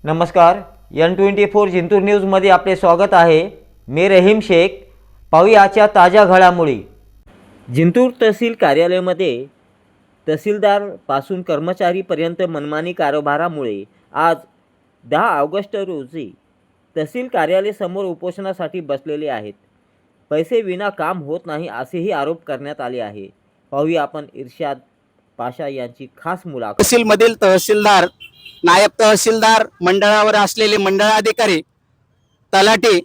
नमस्कार, N24 जिंतूर न्यूजमध्ये आपले स्वागत आहे। मी रहीम शेख। पाहूया आजच्या ताज्या घडामोडी। जिंतूर तहसील कार्यालयामध्ये तहसीलदारपासून कर्मचारीपर्यंत मनमानी कारभारामुळे आज 10 ऑगस्ट रोजी तहसील कार्यालयासमोर उपोषणासाठी बसलेले आहेत। पैसे विना काम होत नाही असेही आरोप करण्यात आले आहे। पाहूया आपण इर्शाद पाशा यांची खास मुलाखत। तहसीलमधील तहसीलदार, नायब तहसीलदार, मंडळावर असलेले मंडळाधिकारी, तलाठी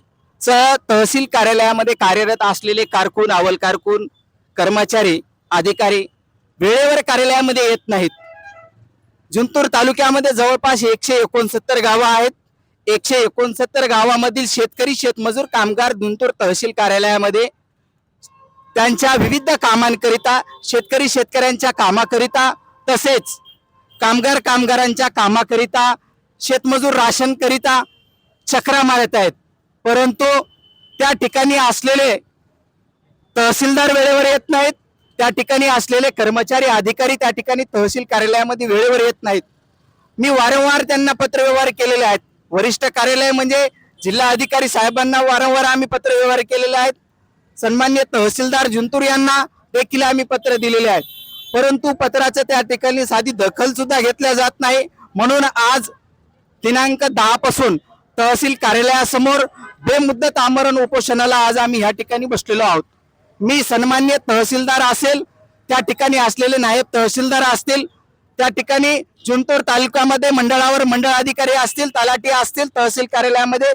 तहसील कार्यालयामध्ये कार्यरत असलेले कारकून, अव्वल कारकून, कर्मचारी, अधिकारी वेळेवर कार्यालयामध्ये येत नाहीत। जिंतूर तालुक्यामध्ये जवळपास 169 गावं आहेत। 169 गावामधील शेतकरी, शेतमजूर, कामगार जिंतूर तहसील कार्यालयामध्ये त्यांच्या विविध कामांकरिता, शेतकरी शेतकऱ्यांच्या कामाकरिता, तसेच कामगार कामगारांच्या कामाकरिता, शेतमजूर राशन करिता चक्रा मारत आहेत। परंतु त्या ठिकाणी असलेले तहसीलदार वेळेवर येत नाहीत, त्या ठिकाणी असलेले कर्मचारी, अधिकारी त्या ठिकाणी तहसील कार्यालयामध्ये वेळेवर येत नाहीत। मी वारंवार त्यांना पत्रव्यवहार केलेले आहेत। वरिष्ठ कार्यालय म्हणजे जिल्हा अधिकारी साहेबांना वारंवार आम्ही पत्रव्यवहार केलेले आहेत। सन्माननीय तहसीलदार जिंतूर यांना देखील आम्ही पत्र दिलेले आहेत, परंतु पत्राचं त्या ठिकाणी साधी दखल सुद्धा घेतल्या जात नाही। म्हणून आज दिनांक 10 पासून तहसील कार्यालयासमोर बेमुदत आमरण उपोषणाला आज आम्ही या ठिकाणी बसलेलो आहोत। मी सन्माननीय तहसीलदार असेल, त्या ठिकाणी असलेले नायब तहसीलदार असतील, त्या ठिकाणी जिंतूर तालुक्यामध्ये मंडळावर मंडळ अधिकारी असतील, तलाठी असतील, तहसील कार्यालयामध्ये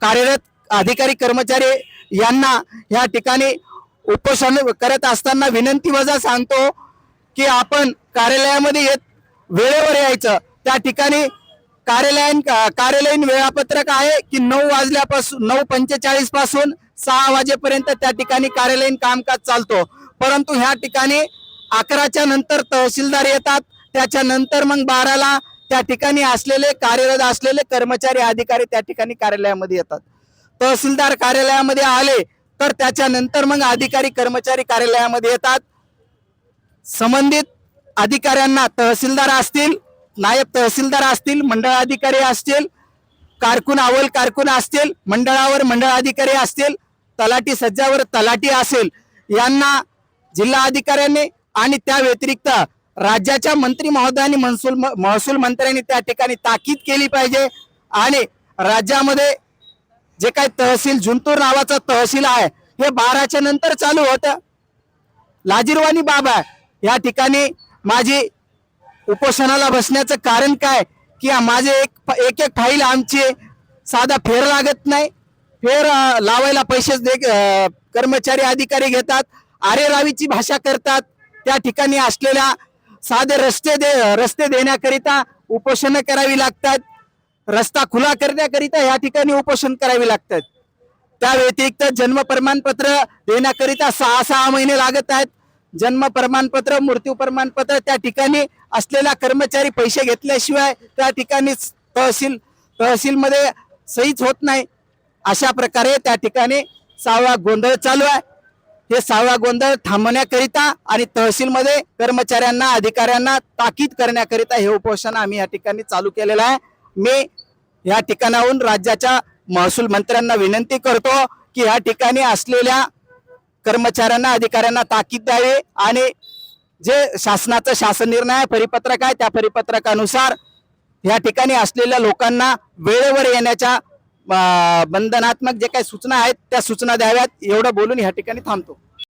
कार्यरत अधिकारी कर्मचारी यांना या ठिकाणी उपोषण करत असताना विनंती वजा सांगतो की आपण कार्यालयामध्ये वेळेवर यायचं। त्या ठिकाणी कार्यालयीन वेळापत्रक आहे की 9 वाजल्यापासून 9:45 पासून 6 वाजेपर्यंत त्या ठिकाणी कार्यालयीन कामकाज चालतो। परंतु ह्या ठिकाणी 11च्या नंतर तहसीलदार येतात, त्याच्यानंतर मग 12ला त्या ठिकाणी असलेले कार्यरत असलेले कर्मचारी, अधिकारी त्या ठिकाणी कार्यालयामध्ये येतात। तहसीलदार कार्यालयामध्ये आले तर त्याच्यानंतर मग अधिकारी कर्मचारी कार्यालयामध्ये येतात। संबंधित अधिकाऱ्यांना, तहसीलदार असतील, नायब तहसीलदार असतील, मंडळ अधिकारी असतील, कारकून, अव्वल कारकून असतील, मंडळावर मंडळ अधिकारी असतील, तलाठी सज्जावर तलाठी असेल, यांना जिल्हा अधिकाऱ्यांनी आणि त्या व्यतिरिक्त राज्याच्या मंत्री महोदयांनी, महसूल मंत्र्यांनी त्या ठिकाणी ताकीद केली पाहिजे। आणि राज्यामध्ये जे काही तहसील, जिंतूर नावाचं तहसील आहे, हे 12च्या नंतर चालू होतं। लाजिरवाणी बाब आहे। या ठिकाणी माझी उपोषणाला बसण्याचं कारण काय की माझे एक फाईल आमची साधा फेर लागत नाही। फेर लावायला पैसे कर्मचारी, अधिकारी घेतात, आरेरावीची भाषा करतात। त्या ठिकाणी असलेल्या साधे रस्ते देण्याकरिता उपोषण करावी लागतात, रस्ता खुला करण्याकरिता या ठिकाणी उपोषण करावी लागतात। त्या व्यतिरिक्त जन्म प्रमाणपत्र देण्याकरिता 6 महिने लागत आहेत। जन्म प्रमाणपत्र, मृत्यू प्रमाणपत्र त्या ठिकाणी असलेला कर्मचारी पैसे घेतल्याशिवाय त्या ठिकाणी तहसीलमध्ये सहीच होत नाही। अशा प्रकारे त्या ठिकाणी 6वा गोंधळ चालू आहे। हे 6वा गोंधळ थांबवण्याकरिता आणि तहसीलमध्ये कर्मचाऱ्यांना, अधिकाऱ्यांना ताकीद करण्याकरिता हे उपोषण आम्ही या ठिकाणी चालू केलेलं आहे। मी या ठिकाणाहून राज्याच्या महसूल मंत्र्यांना विनंती करतो की या ठिकाणी असलेल्या कर्मचाऱ्यांना, अधिकाऱ्यांना ताकीद द्यावी आणि जे शासनाचं शासन निर्णय परिपत्रक आहे, त्या परिपत्रकानुसार या ठिकाणी असलेल्या लोकांना वेळेवर येण्याच्या बंधनात्मक जे काही सूचना आहेत त्या सूचना द्याव्यात। एवढं बोलून या ठिकाणी थांबतो।